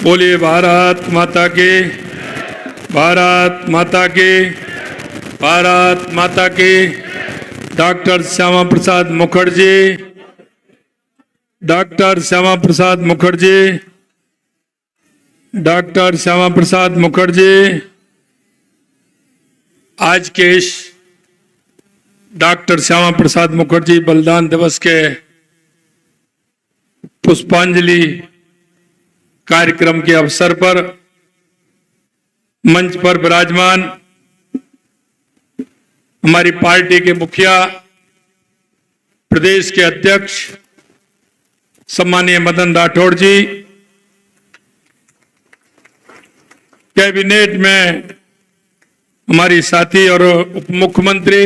बोलिए भारत माता की, भारत माता की, भारत माता की। Doctor Shyama Prasad Mukherjee, doctor Shyama Prasad Mukherjee, doctor Shyama Prasad Mukherjee. आज के इस डॉक्टर श्यामा प्रसाद मुखर्जी बलिदान दिवस के पुष्पांजलि कार्यक्रम के अवसर पर मंच पर विराजमान हमारी पार्टी के मुखिया, प्रदेश के अध्यक्ष सम्मानीय मदन राठौड़ जी, कैबिनेट में हमारी साथी और उप मुख्यमंत्री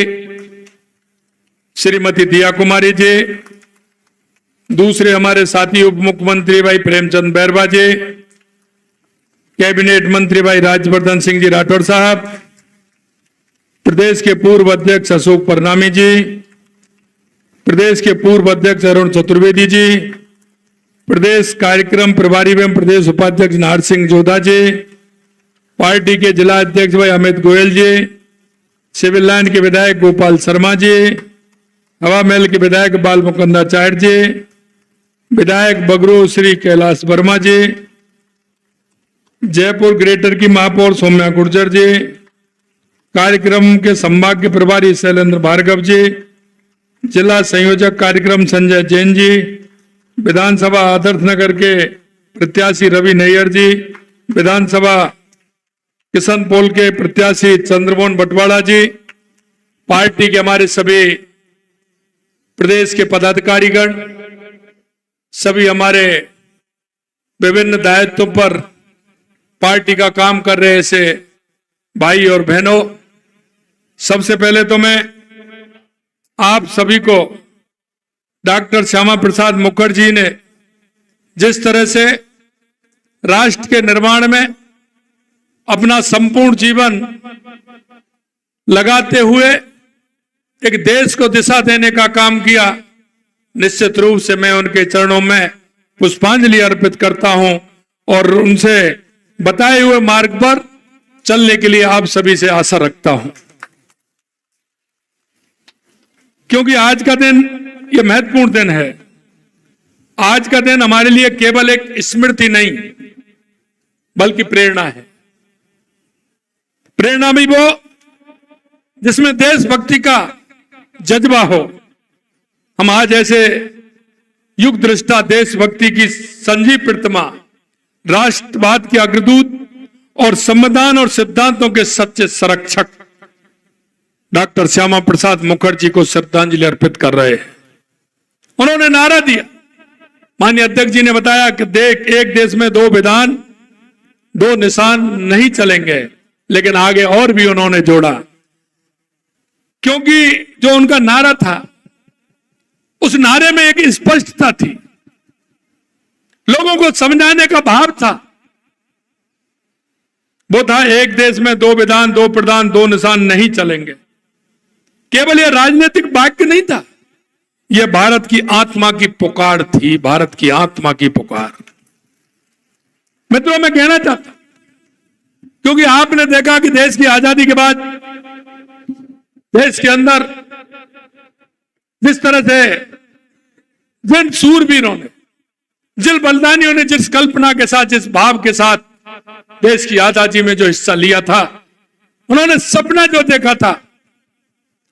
श्रीमती दिया कुमारी जी, दूसरे हमारे साथी उप मुख्यमंत्री भाई प्रेमचंद बैरवा जी, कैबिनेट मंत्री भाई राज्यवर्धन सिंह जी राठौड़ साहब, प्रदेश के पूर्व अध्यक्ष अशोक परनामी जी, प्रदेश के पूर्व अध्यक्ष अरुण चतुर्वेदी जी, प्रदेश कार्यक्रम प्रभारी एवं प्रदेश उपाध्यक्ष नाहर सिंह जोधा जी, पार्टी के जिला अध्यक्ष भाई अमित गोयल जी, सिविल लाइन के विधायक गोपाल शर्मा जी, हवा महल के विधायक बाल मुकुंदाचार्य जी, विधायक बगरू श्री कैलाश वर्मा जी, जयपुर ग्रेटर की महापौर सौम्या गुर्जर जी, कार्यक्रम के संभाग के प्रभारी शैलेंद्र भार्गव जी, जिला संयोजक कार्यक्रम संजय जैन जी, विधानसभा आदर्श नगर के प्रत्याशी रवि नैयर जी, विधानसभा किशन पोल के प्रत्याशी चंद्रमोहन बटवाड़ा जी, पार्टी के हमारे सभी प्रदेश के पदाधिकारीगण, सभी हमारे विभिन्न दायित्वों पर पार्टी का काम कर रहे ऐसे भाई और बहनों, सबसे पहले तो मैं आप सभी को डॉक्टर श्यामा प्रसाद मुखर्जी ने जिस तरह से राष्ट्र के निर्माण में अपना संपूर्ण जीवन लगाते हुए एक देश को दिशा देने का काम किया, निश्चित रूप से मैं उनके चरणों में पुष्पांजलि अर्पित करता हूं और उनसे बताए हुए मार्ग पर चलने के लिए आप सभी से आशा रखता हूं। क्योंकि आज का दिन ये महत्वपूर्ण दिन है। आज का दिन हमारे लिए केवल एक स्मृति नहीं बल्कि प्रेरणा है। प्रेरणा भी वो जिसमें देशभक्ति का जज्बा हो। हम आज ऐसे युग दृष्टा देशभक्ति की संजीव प्रतिमा, राष्ट्रवाद के अग्रदूत और संविधान और सिद्धांतों के सच्चे संरक्षक डॉक्टर श्यामा प्रसाद मुखर्जी को श्रद्धांजलि अर्पित कर रहे हैं। उन्होंने नारा दिया, माननीय अध्यक्ष जी ने बताया कि एक देश में दो विधान दो निशान नहीं चलेंगे, लेकिन आगे और भी उन्होंने जोड़ा, क्योंकि जो उनका नारा था उस नारे में एक स्पष्टता थी, लोगों को समझाने का भाव था। वो था एक देश में दो विधान दो प्रधान दो निशान नहीं चलेंगे। केवल यह राजनीतिक वाक्य नहीं था, यह भारत की आत्मा की पुकार थी, भारत की आत्मा की पुकार। मित्रों, मैं कहना चाहता, क्योंकि आपने देखा कि देश की आजादी के बाद देश के अंदर जिस तरह से जिन सूरवीरों ने, जिन बलिदानियों ने जिस कल्पना के साथ, जिस भाव के साथ देश की आजादी में जो हिस्सा लिया था, उन्होंने सपना जो देखा था,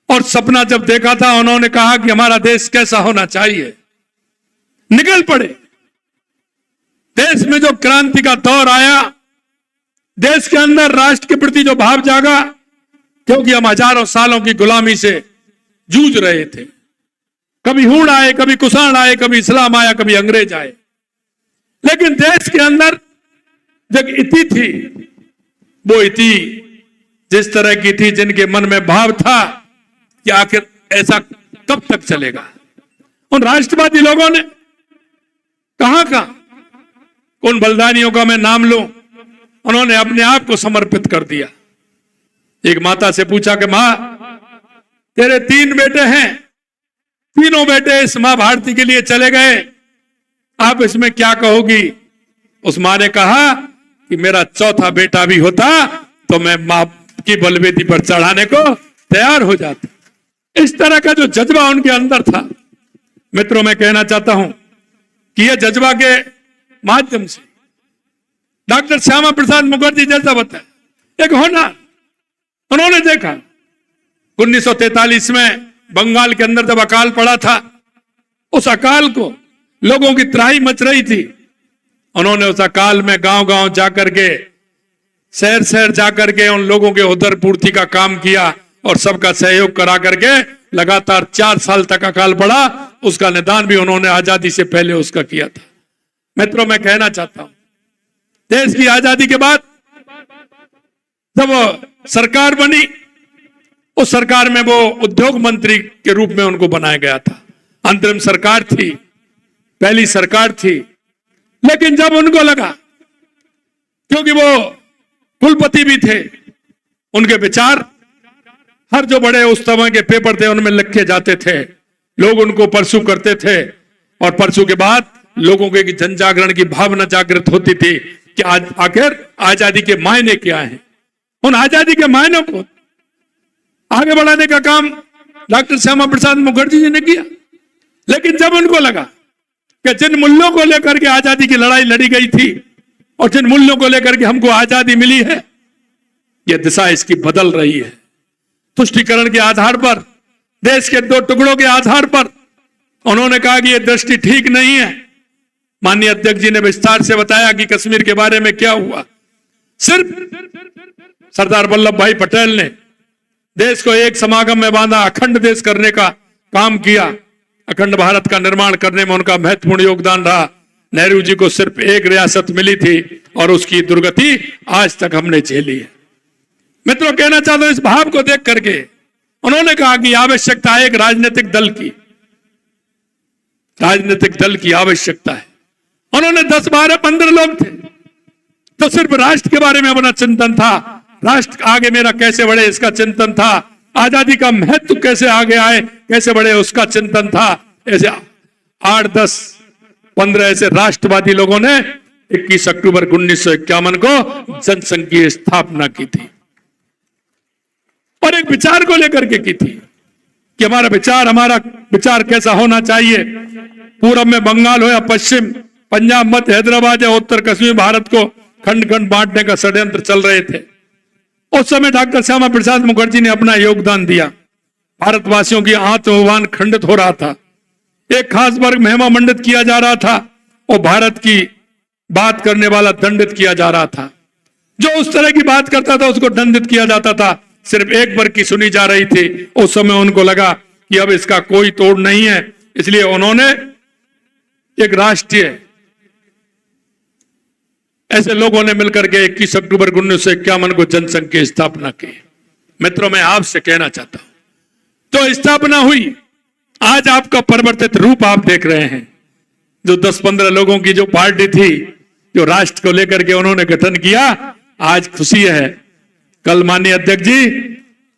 और सपना जब देखा था उन्होंने कहा कि हमारा देश कैसा होना चाहिए, निकल पड़े। देश में जो क्रांति का दौर आया, देश के अंदर राष्ट्र के प्रति जो भाव जागा, क्योंकि हम हजारों सालों की गुलामी से जूझ रहे थे। कभी हूण आए, कभी कुषाण आए, कभी इस्लाम आया, कभी अंग्रेज आए, लेकिन देश के अंदर जब इति थी, वो इति जिस तरह की थी, जिनके मन में भाव था कि आखिर ऐसा कब तक चलेगा। उन राष्ट्रवादी लोगों ने कहां उन बलिदानियों का मैं नाम लूं, उन्होंने अपने आप को समर्पित कर दिया। एक माता से पूछा कि मां, तेरे 3 बेटे हैं, तीनों बेटे इस मां भारती के लिए चले गए, आप इसमें क्या कहोगी? उस मां ने कहा कि मेरा चौथा बेटा भी होता तो मैं मां की बलवेदी पर चढ़ाने को तैयार हो जाता। इस तरह का जो जज्बा उनके अंदर था, मित्रों मैं कहना चाहता हूं कि यह जज्बा के माध्यम से डॉक्टर श्यामा प्रसाद मुखर्जी जैसा बताया एक होना उन्होंने देखा। 1943 में बंगाल के अंदर जब अकाल पड़ा था, उस अकाल को लोगों की त्राही मच रही थी। उन्होंने उस अकाल में गांव-गांव जाकर के, शहर-शहर जाकर के उन लोगों के उदर पूर्ति का काम किया और सबका सहयोग करा करके लगातार 4 साल तक अकाल पड़ा। उसका निदान भी उन्होंने आजादी से पहले उसका किया था। मित्रों मैं कहना चाहता हूं, देश की आजादी के बाद जब सरकार बनी, उस सरकार में वो उद्योग मंत्री के रूप में उनको बनाया गया था। अंतरिम सरकार थी, पहली सरकार थी। लेकिन जब उनको लगा, क्योंकि वो कुलपति भी थे, उनके विचार हर जो बड़े उस समय के पेपर थे उनमें लिखे जाते थे, लोग उनको परसू करते थे और परसू के बाद लोगों के जन जागरण की भावना जागृत होती थी कि आज आखिर आजादी के मायने क्या हैं। उन आजादी के मायनों को आगे बढ़ाने का काम डॉक्टर श्यामा प्रसाद मुखर्जी जी ने किया। लेकिन जब उनको लगा कि जिन मूल्यों को लेकर के आजादी की लड़ाई लड़ी गई थी और जिन मूल्यों को लेकर के हमको आजादी मिली है, यह दिशा इसकी बदल रही है। तुष्टीकरण के आधार पर, देश के 2 टुकड़ों के आधार पर उन्होंने कहा कि यह दृष्टि ठीक नहीं है। माननीय अध्यक्ष जी ने विस्तार से बताया कि कश्मीर के बारे में क्या हुआ। सिर्फ सरदार वल्लभ भाई पटेल ने देश को एक समागम में बांधा, अखंड देश करने का काम किया। अखंड भारत का निर्माण करने में उनका महत्वपूर्ण योगदान रहा। नेहरू जी को सिर्फ एक रियासत मिली थी और उसकी दुर्गति आज तक हमने झेली है। मित्रों कहना चाहता हूं, इस भाव को देख करके उन्होंने कहा कि आवश्यकता है एक राजनीतिक दल की, राजनीतिक दल की आवश्यकता है। उन्होंने 10, 12, 15 लोग थे तो सिर्फ राष्ट्र के बारे में अपना चिंतन था, राष्ट्र आगे मेरा कैसे बढ़े इसका चिंतन था, आजादी का महत्व कैसे आगे आए, कैसे बढ़े उसका चिंतन था। ऐसे 8, 10, 15 ऐसे राष्ट्रवादी लोगों ने 21 अक्टूबर 1951 को जनसंघ की स्थापना की थी और एक विचार को लेकर के की थी कि हमारा विचार कैसा होना चाहिए। पूरब में बंगाल हो या पश्चिम, पंजाब, मध्य, हैदराबाद या उत्तर कश्मीर, भारत को खंड खंड बांटने का षड्यंत्र चल रहे थे। उस समय डॉक्टर श्यामा प्रसाद मुखर्जी ने अपना योगदान दिया। भारतवासियों की आत्माभिमान खंडित हो रहा था, एक खास वर्ग महिमा मंडित किया जा रहा था और भारत की बात करने वाला दंडित किया जा रहा था। जो उस तरह की बात करता था उसको दंडित किया जाता था, सिर्फ एक वर्ग की सुनी जा रही थी। उस समय उनको लगा कि अब इसका कोई तोड़ नहीं है, इसलिए उन्होंने एक राष्ट्रीय, ऐसे लोगों ने मिलकर के 21 अक्टूबर 1951 को जनसंघ की स्थापना की। मित्रों मैं आपसे कहना चाहता हूं, तो स्थापना हुई, आज आपका परिवर्तित रूप आप देख रहे हैं। जो 10-15 लोगों की जो पार्टी थी, जो राष्ट्र को लेकर के उन्होंने गठन किया, आज खुशी है। कल माननीय अध्यक्ष जी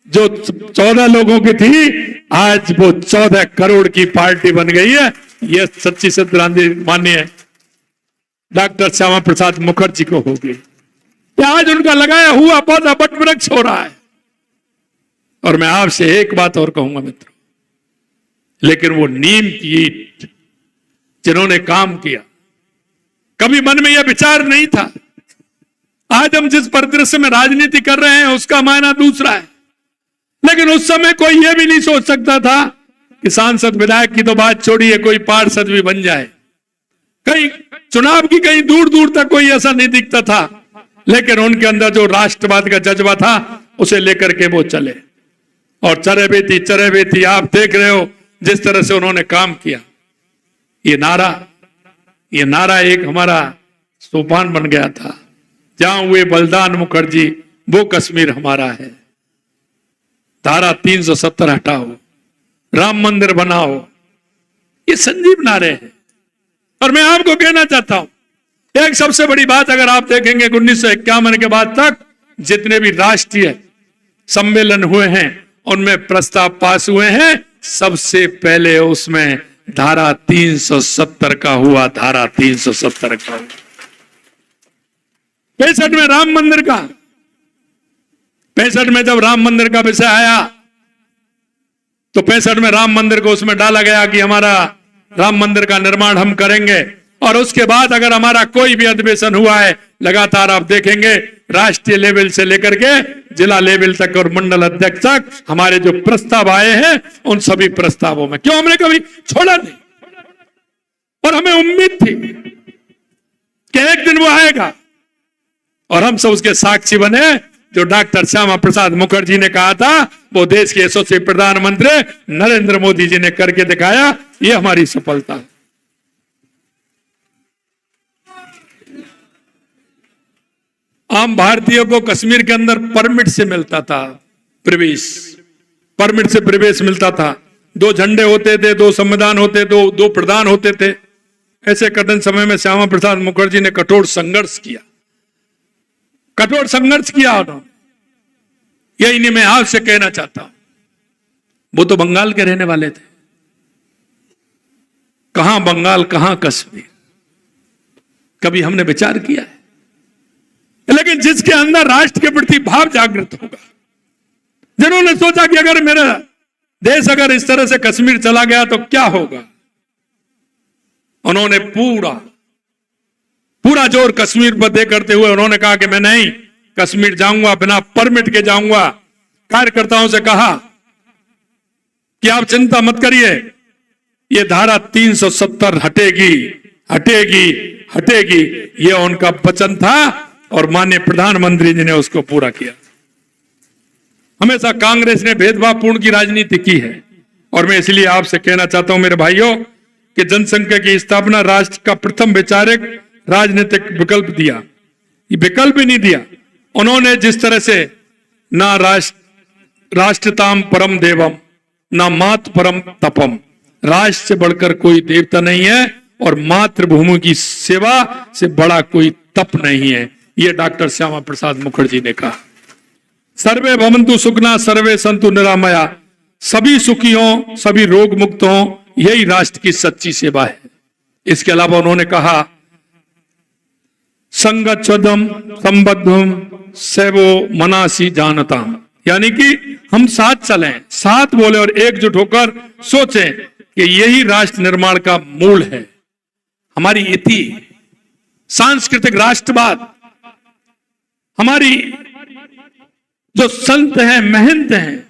जो 14 लोगों की थी, आज वो 14 करोड़ की पार्टी बन गई है। यह सच्ची श्रद्धांजलि माननीय डॉक्टर श्यामा प्रसाद मुखर्जी को होगी। आज उनका लगाया हुआ पौधा बट वृक्ष हो रहा है। और मैं आपसे एक बात और कहूंगा मित्रों, लेकिन वो नीम की ईंट जिन्होंने काम किया, कभी मन में यह विचार नहीं था। आज हम जिस परिदृश्य में राजनीति कर रहे हैं उसका मायना दूसरा है, लेकिन उस समय कोई यह भी नहीं सोच सकता था कि सांसद विधायक की तो बात छोड़िए, कोई पार्षद भी बन जाए। कहीं चुनाव की कहीं दूर दूर तक कोई ऐसा नहीं दिखता था, लेकिन उनके अंदर जो राष्ट्रवाद का जज्बा था उसे लेकर के वो चले और चरे बेटी आप देख रहे हो जिस तरह से उन्होंने काम किया। ये नारा एक हमारा सोपान बन गया था, जहां हुए बलिदान मुखर्जी वो कश्मीर हमारा है। धारा 370 हटाओ, राम मंदिर बनाओ, ये संजीव नारे हैं। और मैं आपको कहना चाहता हूं, एक सबसे बड़ी बात अगर आप देखेंगे 1951 के बाद तक जितने भी राष्ट्रीय सम्मेलन हुए हैं उनमें प्रस्ताव पास हुए हैं, सबसे पहले उसमें धारा 370 का हुआ, धारा 370 का हुआ। 65 में राम मंदिर का, 65 में जब राम मंदिर का विषय आया तो 65 में राम मंदिर को उसमें डाला गया कि हमारा राम मंदिर का निर्माण हम करेंगे। और उसके बाद अगर हमारा कोई भी अधिवेशन हुआ है, लगातार आप देखेंगे राष्ट्रीय लेवल से लेकर के जिला लेवल तक और मंडल अध्यक्ष तक हमारे जो प्रस्ताव आए हैं, उन सभी प्रस्तावों में क्यों हमने कभी छोड़ा नहीं। और हमें उम्मीद थी कि एक दिन वो आएगा और हम सब उसके साक्षी बने। जो डॉक्टर श्यामा प्रसाद मुखर्जी ने कहा था, वो देश के यशस्वी प्रधानमंत्री नरेंद्र मोदी जी ने करके दिखाया। ये हमारी सफलता है। आम भारतीयों को कश्मीर के अंदर परमिट से मिलता था प्रवेश, परमिट से प्रवेश मिलता था। 2 झंडे होते थे, 2 संविधान होते, 2 प्रधान होते थे। ऐसे कठिन समय में श्यामा प्रसाद मुखर्जी ने कठोर संघर्ष किया, कठोर संघर्ष किया उन्होंने। यही नहीं मैं आपसे कहना चाहता हूं। वो तो बंगाल के रहने वाले थे, कहां बंगाल कहां कश्मीर, कभी हमने विचार किया है? लेकिन जिसके अंदर राष्ट्र के प्रति भाव जागृत होगा, जिन्होंने सोचा कि अगर मेरा देश अगर इस तरह से कश्मीर चला गया तो क्या होगा, उन्होंने पूरा जोर कश्मीर पर दे करते हुए उन्होंने कहा कि मैं नहीं कश्मीर जाऊंगा, बिना परमिट के जाऊंगा। कार्यकर्ताओं से कहा कि आप चिंता मत करिए, ये धारा 370 हटेगी हटेगी हटेगी। ये उनका वचन था और माननीय प्रधानमंत्री जी ने उसको पूरा किया। हमेशा कांग्रेस ने भेदभावपूर्ण की राजनीति की है और मैं इसलिए आपसे कहना चाहता हूं मेरे भाइयों कि जनसंख्या की स्थापना राष्ट्र का प्रथम वैचारिक राजनीतिक विकल्प दिया। ये विकल्प ही नहीं दिया उन्होंने, जिस तरह से ना राष्ट्रताम परम देवम ना मातृ परम तपम, राष्ट्र से बढ़कर कोई देवता नहीं है और मातृभूमि की सेवा से बड़ा कोई तप नहीं है। ये डॉक्टर श्यामा प्रसाद मुखर्जी ने कहा। सर्वे भवन्तु सुखना सर्वे संतु निरामया, सभी सुखी हों, सभी रोग मुक्त हों, यही राष्ट्र की सच्ची सेवा है। इसके अलावा उन्होंने कहा संगच्छदम संबद्धम सेवो मनासी जानता, यानी कि हम साथ चलें, साथ बोले और एकजुट होकर सोचें कि यही राष्ट्र निर्माण का मूल है। हमारी इति सांस्कृतिक राष्ट्रवाद, हमारी जो संत हैं, महंत हैं,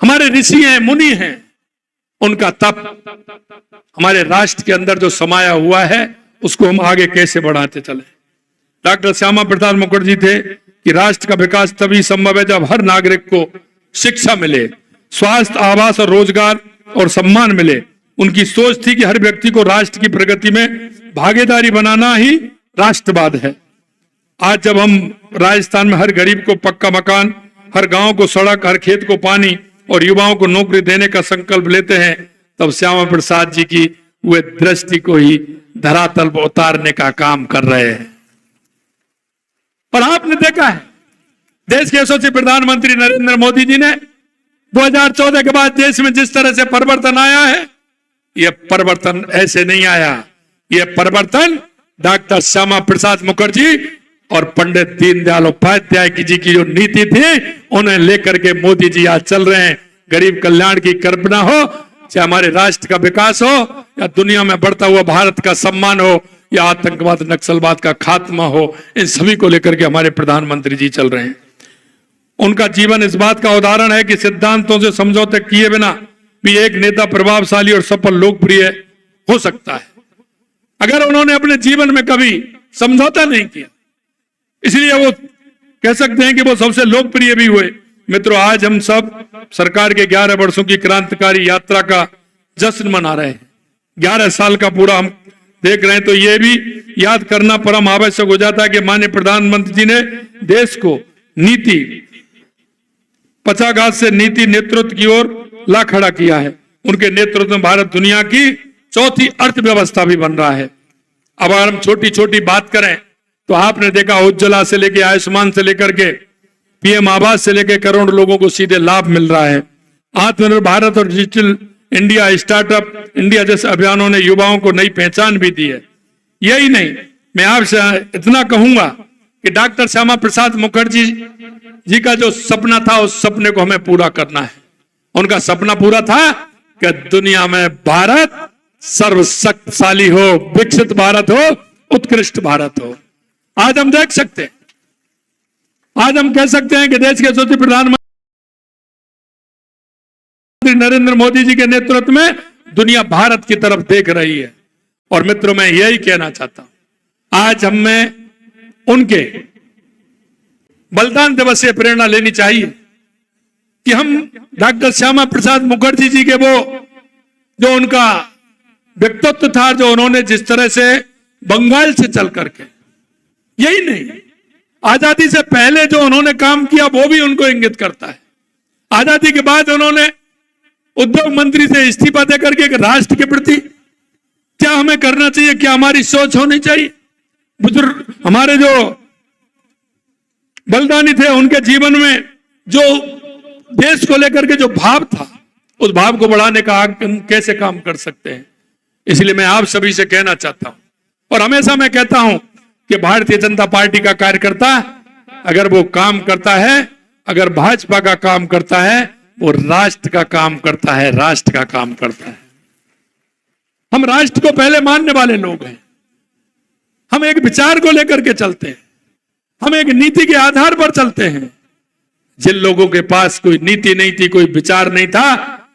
हमारे ऋषि हैं, मुनि हैं, उनका तप हमारे राष्ट्र के अंदर जो समाया हुआ है उसको हम आगे कैसे बढ़ाते चले। डॉक्टर श्यामा प्रसाद मुखर्जी थे कि राष्ट्र का विकास तभी संभव है जब हर नागरिक को शिक्षा मिले, स्वास्थ्य, आवास और रोजगार और सम्मान मिले। उनकी सोच थी कि हर व्यक्ति को राष्ट्र की प्रगति में भागीदारी बनाना ही राष्ट्रवाद है। आज जब हम राजस्थान में हर गरीब को पक्का मकान, हर गांव को सड़क, हर खेत को पानी और युवाओं को नौकरी देने का संकल्प लेते हैं, तब श्यामा प्रसाद जी की वे दृष्टि को ही धरातल पर उतारने का काम कर रहे हैं। और आपने देखा है देश के यशस्वी प्रधानमंत्री नरेंद्र मोदी जी ने 2014 के बाद देश में जिस तरह से परिवर्तन आया है, यह परिवर्तन ऐसे नहीं आया। यह परिवर्तन डॉक्टर श्यामा प्रसाद मुखर्जी और पंडित दीनदयाल उपाध्याय जी की जो नीति थी, उन्हें लेकर के मोदी जी आज चल रहे हैं। गरीब कल्याण की कल्पना हो, चाहे हमारे राष्ट्र का विकास हो, या दुनिया में बढ़ता हुआ भारत का सम्मान हो, या आतंकवाद नक्सलवाद का खात्मा हो, इन सभी को लेकर के हमारे प्रधानमंत्री जी चल रहे हैं। उनका जीवन इस बात का उदाहरण है कि सिद्धांतों से समझौते किए बिना भी एक नेता प्रभावशाली और सफल लोकप्रिय हो सकता है। अगर उन्होंने अपने जीवन में कभी समझौता नहीं किया, इसलिए वो कह सकते हैं कि वो सबसे लोकप्रिय भी हुए। मित्रों, आज हम सब सरकार के 11 वर्षों की क्रांतिकारी यात्रा का जश्न मना रहे हैं। 11 साल का पूरा हम देख रहे हैं, तो ये भी याद करना परम आवश्यक हो जाता है कि माननीय प्रधानमंत्री जी ने देश को नीति पक्षाघात से नीति नेतृत्व की ओर ला खड़ा किया है। उनके नेतृत्व में भारत दुनिया की चौथी अर्थव्यवस्था भी बन रहा है। अब अगर हम छोटी छोटी बात करें तो आपने देखा उज्ज्वला से लेकर आयुष्मान से लेकर के पीएम आवास से लेकर करोड़ लोगों को सीधे लाभ मिल रहा है। आत्मनिर्भर भारत और डिजिटल इंडिया, स्टार्टअप इंडिया जैसे अभियानों ने युवाओं को नई पहचान भी दी है। यही नहीं, मैं आपसे इतना कहूंगा कि डॉक्टर श्यामा प्रसाद मुखर्जी जी का जो सपना था उस सपने को हमें पूरा करना है। उनका सपना पूरा था कि दुनिया में भारत सर्वशक्तिशाली हो, विकसित भारत हो, उत्कृष्ट भारत हो। आज हम देख सकते हैं, आज हम कह सकते हैं कि देश के यशस्वी प्रधानमंत्री नरेंद्र मोदी जी के नेतृत्व में दुनिया भारत की तरफ देख रही है। और मित्रों, मैं यही कहना चाहता हूं, आज हमें उनके बलिदान दिवस से प्रेरणा लेनी चाहिए कि हम डॉक्टर श्यामा प्रसाद मुखर्जी जी के वो जो उनका व्यक्तित्व था, जो उन्होंने जिस तरह से बंगाल से चल करके, यही नहीं, आजादी से पहले जो उन्होंने काम किया वो भी उनको इंगित करता है। आजादी के बाद उन्होंने उद्योग मंत्री से इस्तीफा देकर के राष्ट्र के प्रति क्या हमें करना चाहिए, क्या हमारी सोच होनी चाहिए। बुजुर्ग हमारे जो बलिदानी थे, उनके जीवन में जो देश को लेकर के जो भाव था, उस भाव को बढ़ाने का हम कैसे काम कर सकते हैं। इसलिए मैं आप सभी से कहना चाहता हूं, और हमेशा मैं कहता हूं कि भारतीय जनता पार्टी का कार्यकर्ता अगर वो काम करता है, अगर भाजपा का काम करता है, वो राष्ट्र का काम करता है, राष्ट्र का काम करता है। हम राष्ट्र को पहले मानने वाले लोग हैं। हम एक विचार को लेकर के चलते हैं, हम एक नीति के आधार पर चलते हैं। जिन लोगों के पास कोई नीति नहीं थी, कोई विचार नहीं था,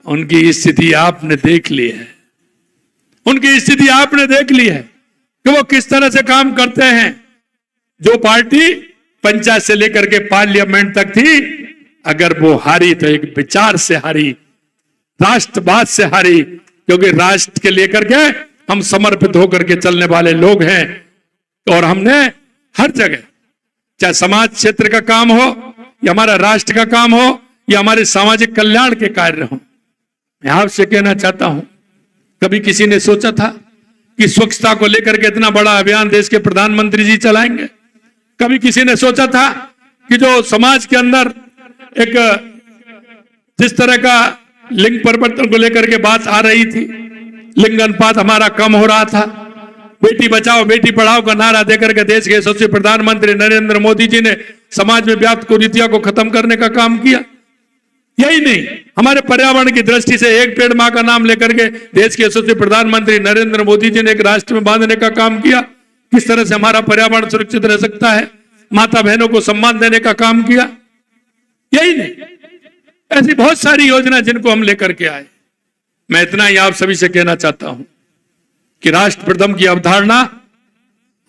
उनकी स्थिति आपने देख ली है। उनकी स्थिति आपने देख ली है कि वो किस तरह से काम करते हैं। जो पार्टी पंचायत से लेकर के पार्लियामेंट तक थी, अगर वो हारी तो एक विचार से हारी, राष्ट्रवाद से हारी, क्योंकि राष्ट्र के लेकर के हम समर्पित होकर के चलने वाले लोग हैं। और हमने हर जगह, चाहे समाज क्षेत्र का काम हो या हमारा राष्ट्र का काम हो या हमारे सामाजिक कल्याण के कार्य हो, मैं आपसे कहना चाहता हूं, कभी किसी ने सोचा था कि स्वच्छता को लेकर के इतना बड़ा अभियान देश के प्रधानमंत्री जी चलाएंगे? कभी किसी ने सोचा था कि जो समाज के अंदर एक जिस तरह का लिंग परिवर्तन को लेकर के बात आ रही थी, लिंग अनुपात हमारा कम हो रहा था, बेटी बचाओ बेटी पढ़ाओ का नारा देकर के देश के यशस्वी प्रधानमंत्री नरेंद्र मोदी जी ने समाज में व्याप्त कुरीतियों को खत्म करने का काम किया। यही नहीं, हमारे पर्यावरण की दृष्टि से एक पेड़ मां का नाम लेकर के देश के यशस्वी प्रधानमंत्री नरेंद्र मोदी जी ने एक राष्ट्र में बांधने का काम किया। किस तरह से हमारा पर्यावरण सुरक्षित रह सकता है, माता बहनों को सम्मान देने का काम किया। यही नहीं, ऐसी बहुत सारी योजना जिनको हम लेकर के आए। मैं इतना ही आप सभी से कहना चाहता हूं कि राष्ट्र प्रथम की अवधारणा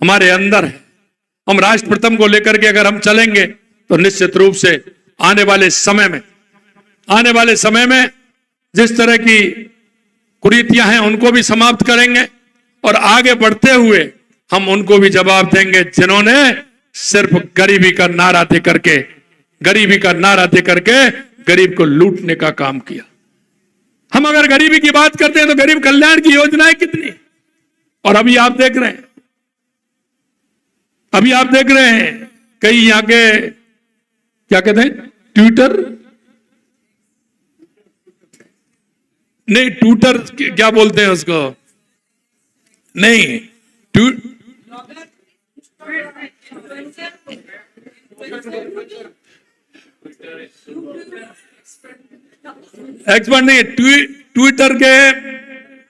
हमारे अंदर है। हम राष्ट्र प्रथम को लेकर के अगर हम चलेंगे तो निश्चित रूप से आने वाले समय में जिस तरह की कुरीतियां हैं उनको भी समाप्त करेंगे, और आगे बढ़ते हुए हम उनको भी जवाब देंगे जिन्होंने सिर्फ गरीबी का नारा देकर के गरीब को लूटने का काम किया। हम अगर गरीबी की बात करते हैं तो गरीब कल्याण की योजनाएं कितनी, और अभी आप देख रहे हैं कई यहां के क्या कहते हैं, ट्विटर नहीं, ट्विटर क्या बोलते हैं उसको, नहीं एक्सपर्ट नहीं, ट्विटर के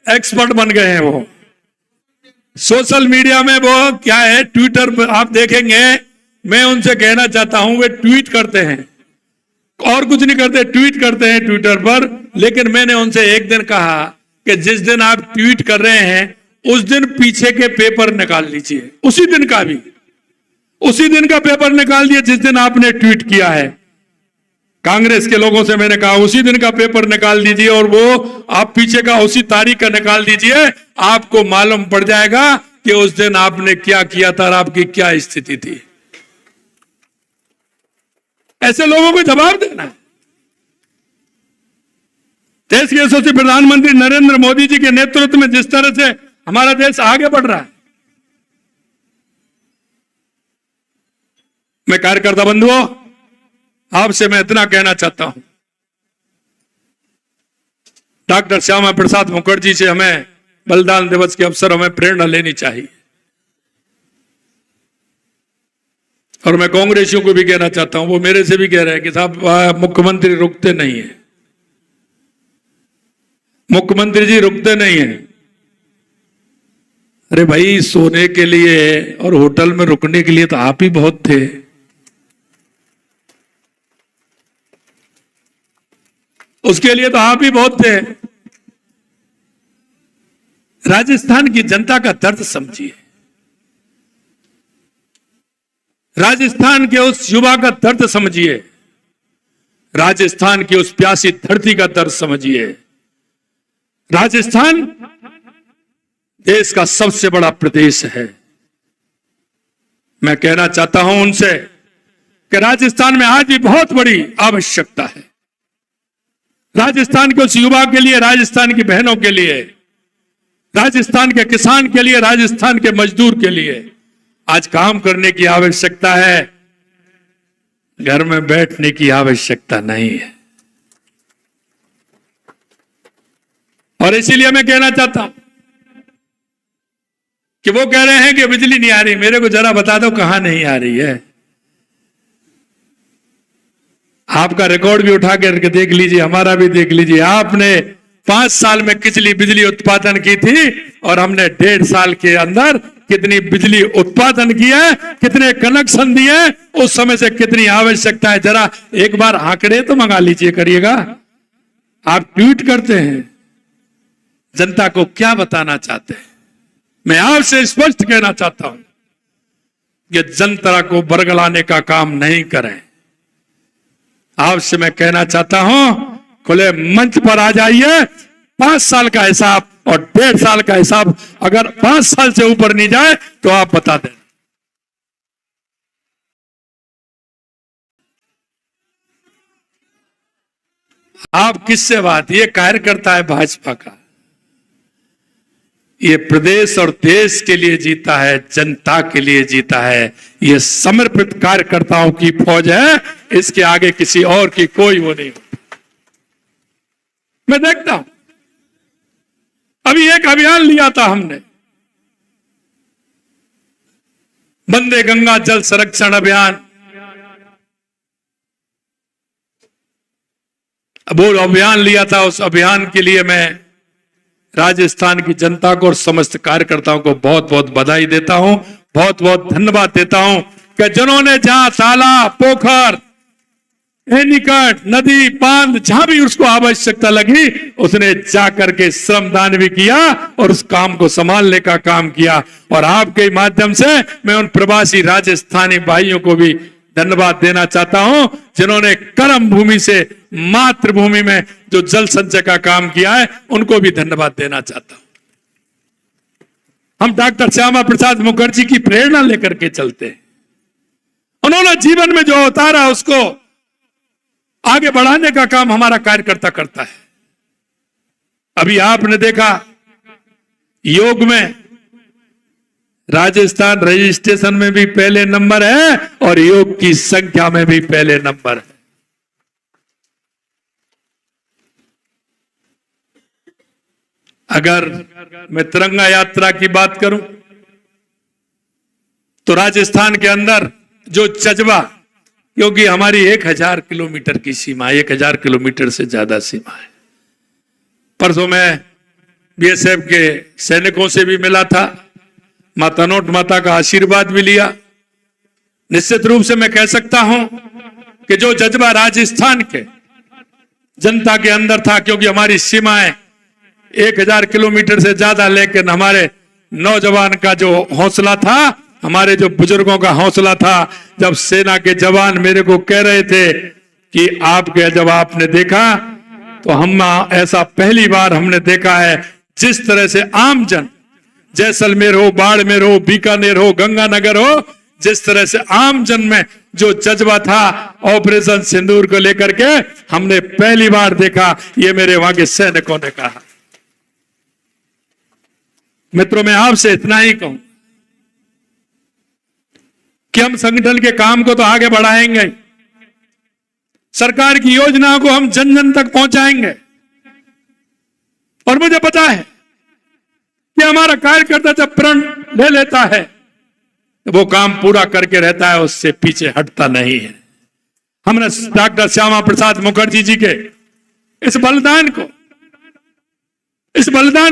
एक्सपर्ट बन गए हैं वो। सोशल मीडिया में वो क्या है, ट्विटर पर आप देखेंगे, मैं उनसे कहना चाहता हूं, वे ट्वीट करते हैं और कुछ नहीं करते, ट्वीट करते हैं ट्विटर पर। लेकिन मैंने उनसे एक दिन कहा कि जिस दिन आप ट्वीट कर रहे हैं उस दिन पीछे के पेपर निकाल लीजिए, उसी दिन का पेपर निकाल दिए जिस दिन आपने ट्वीट किया है। कांग्रेस के लोगों से मैंने कहा उसी दिन का पेपर निकाल दीजिए, और वो आप पीछे का उसी तारीख का निकाल दीजिए, आपको मालूम पड़ जाएगा कि उस दिन आपने क्या किया था और आपकी क्या स्थिति थी। ऐसे लोगों को जवाब देना है। देश के यशस्वी प्रधानमंत्री नरेंद्र मोदी जी के नेतृत्व में जिस तरह से हमारा देश आगे बढ़ रहा है, मैं कार्यकर्ता बंधुओं आपसे मैं इतना कहना चाहता हूं, डॉक्टर श्यामा प्रसाद मुखर्जी से हमें बलिदान दिवस के अवसर हमें प्रेरणा लेनी चाहिए। और मैं कांग्रेसियों को भी कहना चाहता हूं, वो मेरे से भी कह रहे हैं कि साहब मुख्यमंत्री रुकते नहीं है, मुख्यमंत्री जी रुकते नहीं है। अरे भाई, सोने के लिए और होटल में रुकने के लिए तो आप ही बहुत थे। उसके लिए तो आप ही बहुत थे। राजस्थान की जनता का दर्द समझिए, राजस्थान के उस युवा का दर्द समझिए, राजस्थान की उस प्यासी धरती का दर्द समझिए। राजस्थान देश का सबसे बड़ा प्रदेश है। मैं कहना चाहता हूं उनसे कि राजस्थान में आज भी बहुत बड़ी आवश्यकता है। राजस्थान के उस युवा के लिए, राजस्थान की बहनों के लिए, राजस्थान के किसान के लिए, राजस्थान के मजदूर के लिए आज काम करने की आवश्यकता है, घर में बैठने की आवश्यकता नहीं है। और इसीलिए मैं कहना चाहता हूं कि वो कह रहे हैं कि बिजली नहीं आ रही, मेरे को जरा बता दो कहां नहीं आ रही है। आपका रिकॉर्ड भी उठा करके देख लीजिए, हमारा भी देख लीजिए। आपने 5 साल में कितनी बिजली उत्पादन की थी और हमने 1.5 साल के अंदर कितनी बिजली उत्पादन किया है, कितने कनेक्शन दिए, उस समय से कितनी आवश्यकता है, जरा एक बार आंकड़े तो मंगा लीजिए करिएगा। आप ट्वीट करते हैं, जनता को क्या बताना चाहते हैं? मैं आपसे स्पष्ट कहना चाहता हूं कि जनता को बरगलाने का काम नहीं करें। आपसे मैं कहना चाहता हूं, खुले मंच पर आ जाइए। 5 साल का हिसाब और 1.5 साल का हिसाब अगर 5 साल से ऊपर नहीं जाए तो आप बता दें। आप किससे बात? ये कार्यकर्ता है भाजपा का, ये प्रदेश और देश के लिए जीता है, जनता के लिए जीता है। ये समर्पित कार्यकर्ताओं की फौज है, इसके आगे किसी और की कोई वो नहीं। मैं देखता हूं, अभी एक अभियान लिया था हमने, वंदे गंगा जल संरक्षण अभियान। वो अभियान लिया था, उस अभियान के लिए मैं राजस्थान की जनता को और समस्त कार्यकर्ताओं को बहुत बहुत बधाई देता हूं, बहुत बहुत धन्यवाद देता हूं कि जिन्होंने जहां तालाब, पोखर, एनीकट, नदी, बांध, जहां भी उसको आवश्यकता लगी, उसने जाकर के श्रमदान भी किया और उस काम को संभालने का काम किया। और आपके माध्यम से मैं उन प्रवासी राजस्थानी भाइयों को भी धन्यवाद देना चाहता हूं, जिन्होंने कर्म भूमि से मातृभूमि में जो जल संचय का काम किया है, उनको भी धन्यवाद देना चाहता हूं। हम डॉक्टर श्यामा प्रसाद मुखर्जी की प्रेरणा लेकर के चलते हैं। उन्होंने जीवन में जो उतारा उसको आगे बढ़ाने का काम हमारा कार्यकर्ता करता है। अभी आपने देखा योग में राजस्थान रजिस्ट्रेशन में भी पहले नंबर है और योग की संख्या में भी पहले नंबर है। अगर मैं तिरंगा यात्रा की बात करूं तो राजस्थान के अंदर जो जज्बा, क्योंकि हमारी 1000 किलोमीटर की सीमा, 1000 किलोमीटर से ज्यादा सीमा है। परसों मैं बीएसएफ के सैनिकों से भी मिला था, माता नोट माता का आशीर्वाद भी लिया। निश्चित रूप से मैं कह सकता हूं कि जो जज्बा राजस्थान के जनता के अंदर था, क्योंकि हमारी सीमाएं 1000 किलोमीटर से ज्यादा, लेकिन हमारे नौजवान का जो हौसला था, हमारे जो बुजुर्गों का हौसला था, जब सेना के जवान मेरे को कह रहे थे कि आपके, जब आपने देखा तो हम ऐसा पहली बार हमने देखा है, जिस तरह से आम जन, जैसलमेर हो, बाड़मेर हो, बीकानेर हो, गंगानगर हो, जिस तरह से आम जन में जो जज्बा था ऑपरेशन सिंदूर को लेकर के, हमने पहली बार देखा। ये मेरे वहां के सैनिकों ने कहा। मित्रों, मैं आपसे इतना ही कहूं कि हम संगठन के काम को तो आगे बढ़ाएंगे, सरकार की योजनाओं को हम जन जन तक पहुंचाएंगे। और मुझे पता है कि हमारा कार्यकर्ता जब प्रण ले लेता है वो काम पूरा करके रहता है, उससे पीछे हटता नहीं है। हमने डॉक्टर श्यामा प्रसाद मुखर्जी जी के इस बलिदान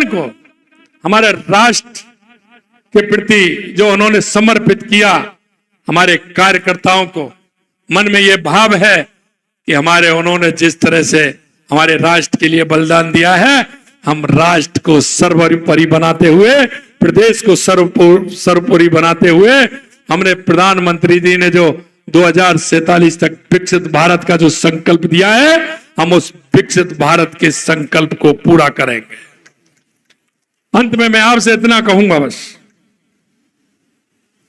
को हमारे राष्ट्र के प्रति जो उन्होंने समर्पित किया, हमारे कार्यकर्ताओं को मन में ये भाव है कि उन्होंने जिस तरह से हमारे राष्ट्र के लिए बलिदान दिया है, हम राष्ट्र को सर्वोपरि बनाते हुए, प्रदेश को सर्वोपरि बनाते हुए, हमने प्रधानमंत्री जी ने जो 2047 तक विकसित भारत का जो संकल्प दिया है, हम उस विकसित भारत के संकल्प को पूरा करेंगे। अंत में मैं आपसे इतना कहूंगा बस,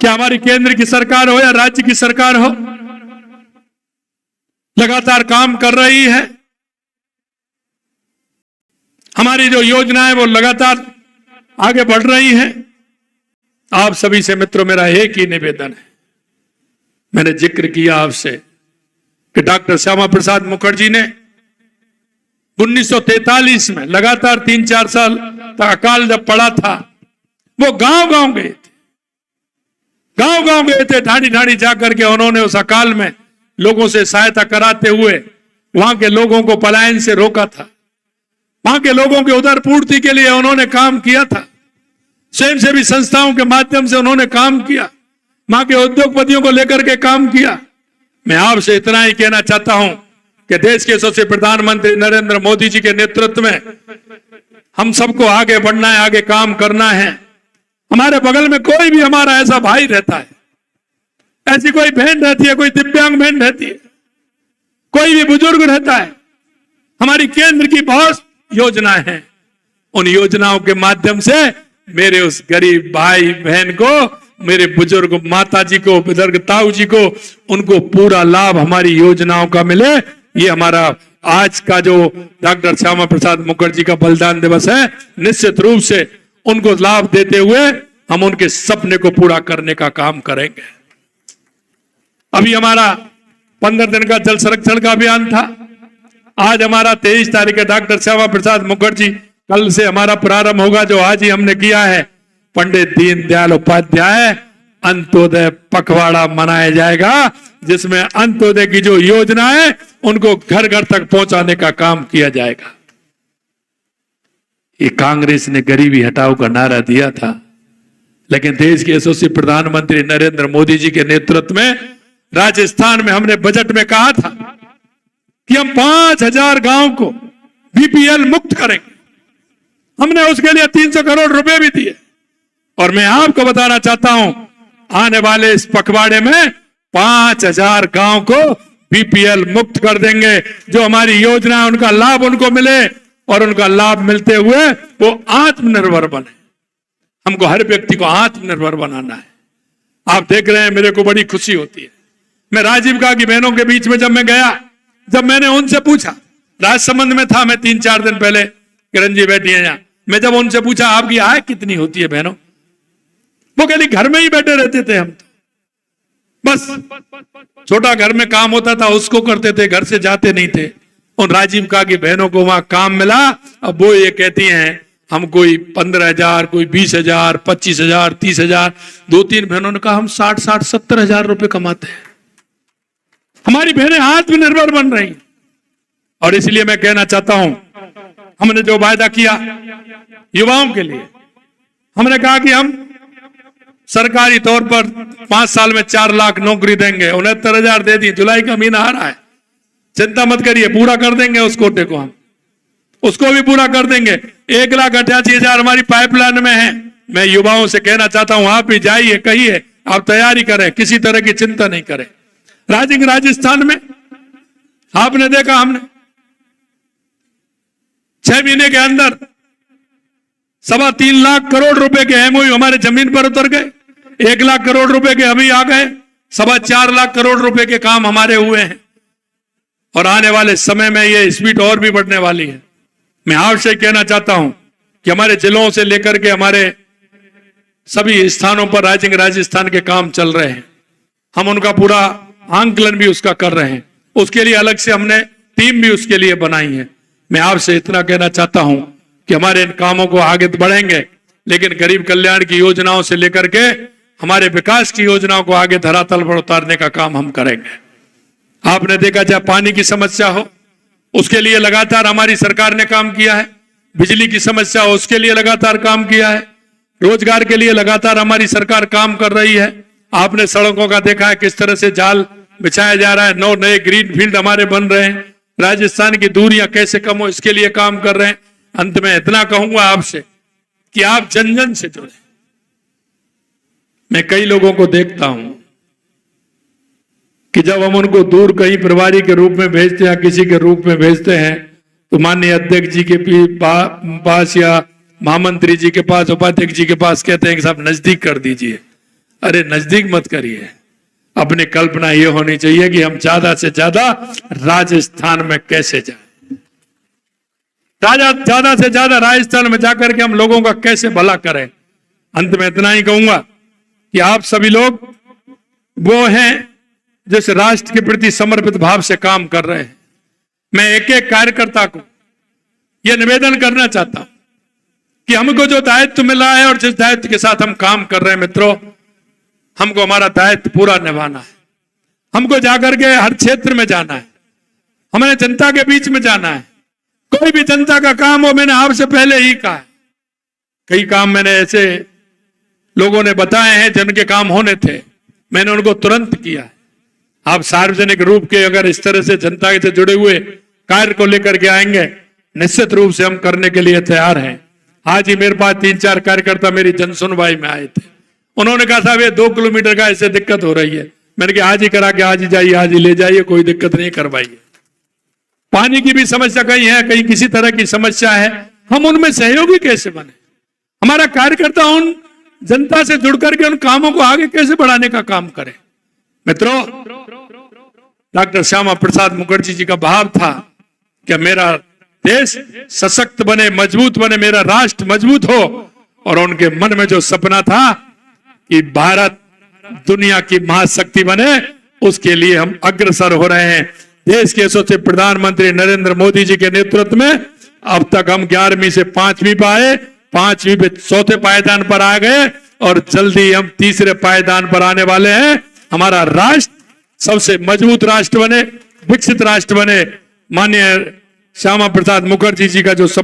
कि हमारी केंद्र की सरकार हो या राज्य की सरकार हो, लगातार काम कर रही है। हमारी जो योजनाएं वो लगातार आगे बढ़ रही हैं। आप सभी से मित्रों मेरा एक ही निवेदन है, मैंने जिक्र किया आपसे कि डॉक्टर श्यामा प्रसाद मुखर्जी ने 1943 में लगातार 3-4 साल तक अकाल जब पड़ा था, वो गांव-गांव गए थे, गांव-गांव गए थे, ढाणी-ढाणी जाकर के उन्होंने उस अकाल में लोगों से सहायता कराते हुए वहां के लोगों को पलायन से रोका था। वहां के लोगों के उदर पूर्ति के लिए उन्होंने काम किया था। स्वयंसेवी संस्थाओं के माध्यम से उन्होंने काम किया, वहां के उद्योगपतियों को लेकर के काम किया। मैं आपसे इतना ही कहना चाहता हूं कि देश के यशस्वी प्रधानमंत्री नरेंद्र मोदी जी के नेतृत्व में हम सबको आगे बढ़ना है, आगे काम करना है। हमारे बगल में कोई भी हमारा ऐसा भाई रहता है, ऐसी कोई बहन रहती है, कोई दिव्यांग बहन रहती है, कोई भी बुजुर्ग रहता है, हमारी केंद्र की बहुत योजनाएं हैं। उन योजनाओं के माध्यम से मेरे उस गरीब भाई बहन को, मेरे बुजुर्ग माता जी को, बुजुर्ग ताऊ जी को, उनको पूरा लाभ हमारी योजनाओं का मिले। ये हमारा आज का जो डॉक्टर श्यामा प्रसाद मुखर्जी का बलिदान दिवस है, निश्चित रूप से उनको लाभ देते हुए हम उनके सपने को पूरा करने का काम करेंगे। अभी हमारा 15 दिन का जल संरक्षण का अभियान था। आज हमारा 23 तारीख है, डॉक्टर श्यामा प्रसाद मुखर्जी, कल से हमारा प्रारंभ होगा जो आज ही हमने किया है, पंडित दीनदयाल उपाध्याय अंत्योदय पखवाड़ा मनाया जाएगा, जिसमें अंत्योदय की जो योजना है उनको घर घर तक पहुंचाने का काम किया जाएगा। ये कांग्रेस ने गरीबी हटाओ का नारा दिया था, लेकिन देश के यशस्वी प्रधानमंत्री नरेंद्र मोदी जी के नेतृत्व में राजस्थान में हमने बजट में कहा था कि हम 5000 गांव को बीपीएल मुक्त करेंगे। हमने उसके लिए 300 करोड़ रुपए भी दिए। और मैं आपको बताना चाहता हूं, आने वाले इस पखवाड़े में 5000 गांव को बीपीएल मुक्त कर देंगे। जो हमारी योजना है उनका लाभ उनको मिले और उनका लाभ मिलते हुए वो आत्मनिर्भर बने। हमको हर व्यक्ति को आत्मनिर्भर बनाना है। आप देख रहे हैं, मेरे को बड़ी खुशी होती है। मैं राजीव गांधी बहनों के बीच में जब मैं गया, जब मैंने उनसे पूछा, राजसमंद में था मैं 3-4 दिन पहले, किरण जी बैठी है यहाँ, मैं जब उनसे पूछा आपकी आय कितनी होती है बहनों, वो कहली घर में ही बैठे रहते थे हम तो, बस छोटा घर में काम होता था उसको करते थे, घर से जाते नहीं थे। उन राजीव गांधी बहनों को वहां काम मिला। अब वो ये कहती हैं हम कोई 15,000, कोई 20,000, 25,000, 30,000, 2-3 बहनों ने कहा हम 60,000, 70,000 रुपए कमाते हैं। हमारी बहनें आत्मनिर्भर बन रही। और इसलिए मैं कहना चाहता हूं, हमने जो वायदा किया युवाओं के लिए, हमने कहा कि हम सरकारी तौर पर 5 साल में 4 लाख नौकरी देंगे। 69,000 दे दी, जुलाई का महीना आ रहा है, चिंता मत करिए, पूरा कर देंगे उस कोटे को, हम उसको भी पूरा कर देंगे। 1,88,000 हमारी पाइपलाइन में है। मैं युवाओं से कहना चाहता हूं, आप भी जाइए, कहिए, आप तैयारी करें, किसी तरह की चिंता नहीं करें। राजस्थान में आपने देखा, हमने 6 महीने के अंदर 3.25 लाख करोड़ रुपए के एमओयू हमारे जमीन पर उतर गए। 1 लाख करोड़ रुपए के अभी आ गए। 4.25 लाख करोड़ रुपए के काम हमारे हुए हैं। और आने वाले समय में ये स्पीड और भी बढ़ने वाली है। मैं आपसे कहना चाहता हूं कि हमारे जिलों से लेकर के हमारे सभी स्थानों पर राजस्थान के काम चल रहे हैं। हम उनका पूरा आंकलन भी उसका कर रहे हैं। उसके लिए अलग से हमने टीम भी उसके लिए बनाई है। मैं आपसे इतना कहना चाहता हूं कि हमारे इन कामों को आगे बढ़ेंगे, लेकिन गरीब कल्याण की योजनाओं से लेकर के हमारे विकास की योजनाओं को आगे धरातल पर उतारने का काम हम करेंगे। आपने देखा चाहे पानी की समस्या हो, उसके लिए लगातार हमारी सरकार ने काम किया है। बिजली की समस्या हो, उसके लिए लगातार काम किया है। रोजगार के लिए लगातार हमारी सरकार काम कर रही है। आपने सड़कों का देखा है किस तरह से जाल बिछाया जा रहा है, 9 नए ग्रीन फील्ड हमारे बन रहे हैं। राजस्थान की दूरियां कैसे कम हो, इसके लिए काम कर रहे हैं। अंत में इतना कहूंगा आपसे कि आप जन जन से जुड़े। मैं कई लोगों को देखता हूं कि जब हम उनको दूर कहीं प्रभारी के रूप में भेजते हैं या किसी के रूप में भेजते हैं तो माननीय अध्यक्ष जी के पास या महामंत्री जी के पास, उपाध्यक्ष जी के पास कहते हैं कि साहब नजदीक कर दीजिए। अरे नजदीक मत करिए, अपनी कल्पना ये होनी चाहिए कि हम ज्यादा से ज्यादा राजस्थान में कैसे जाएं, ज्यादा से ज्यादा राजस्थान में जाकर के हम लोगों का कैसे भला करें। अंत में इतना ही कहूंगा कि आप सभी लोग वो हैं जिस राष्ट्र के प्रति समर्पित भाव से काम कर रहे हैं। मैं एक एक कार्यकर्ता को यह निवेदन करना चाहता हूं कि हमको जो दायित्व मिला है और जिस दायित्व के साथ हम काम कर रहे हैं मित्रों, हमको हमारा दायित्व पूरा निभाना है। हमको जाकर के हर क्षेत्र में जाना है, हमें जनता के बीच में जाना है। कोई भी जनता का काम हो, मैंने आपसे पहले ही कहा है, कई काम मैंने ऐसे लोगों ने बताए हैं जिनके काम होने थे, मैंने उनको तुरंत किया है। आप सार्वजनिक रूप के अगर इस तरह से जनता से जुड़े हुए कार्य को लेकर के आएंगे, निश्चित रूप से हम करने के लिए तैयार हैं। आज ही मेरे पास 3-4 कार्यकर्ता मेरी जनसुनवाई में आए थे। उन्होंने कहा साहब ये 2 किलोमीटर का ऐसे दिक्कत हो रही है। मैंने कहा आज ही करा के आज ही जाइए, आज ही ले जाइए, कोई दिक्कत नहीं, करवाइए। पानी की भी समस्या कहीं है, कहीं किसी तरह की समस्या है, हम उनमें सहयोगी कैसे बने। हमारा कार्यकर्ता उन जनता से जुड़ करके उन कामों को आगे कैसे बढ़ाने का काम करे। मित्रों, डॉक्टर श्यामा प्रसाद मुखर्जी जी का भाव था कि मेरा देश सशक्त बने, मजबूत बने, मेरा राष्ट्र मजबूत हो। और उनके मन में जो सपना था कि भारत दुनिया की महाशक्ति बने, उसके लिए हम अग्रसर हो रहे हैं। देश के यशस्वी प्रधानमंत्री नरेंद्र मोदी जी के नेतृत्व में अब तक हम 11वीं से 5वीं पर आए, 5वीं पे 4थे पायदान पर आ गए और जल्दी हम 3रे पायदान पर आने वाले हैं। हमारा राष्ट्र सबसे मजबूत राष्ट्र बने, विकसित राष्ट्र बने। माननीय श्यामा प्रसाद मुखर्जी जी का जो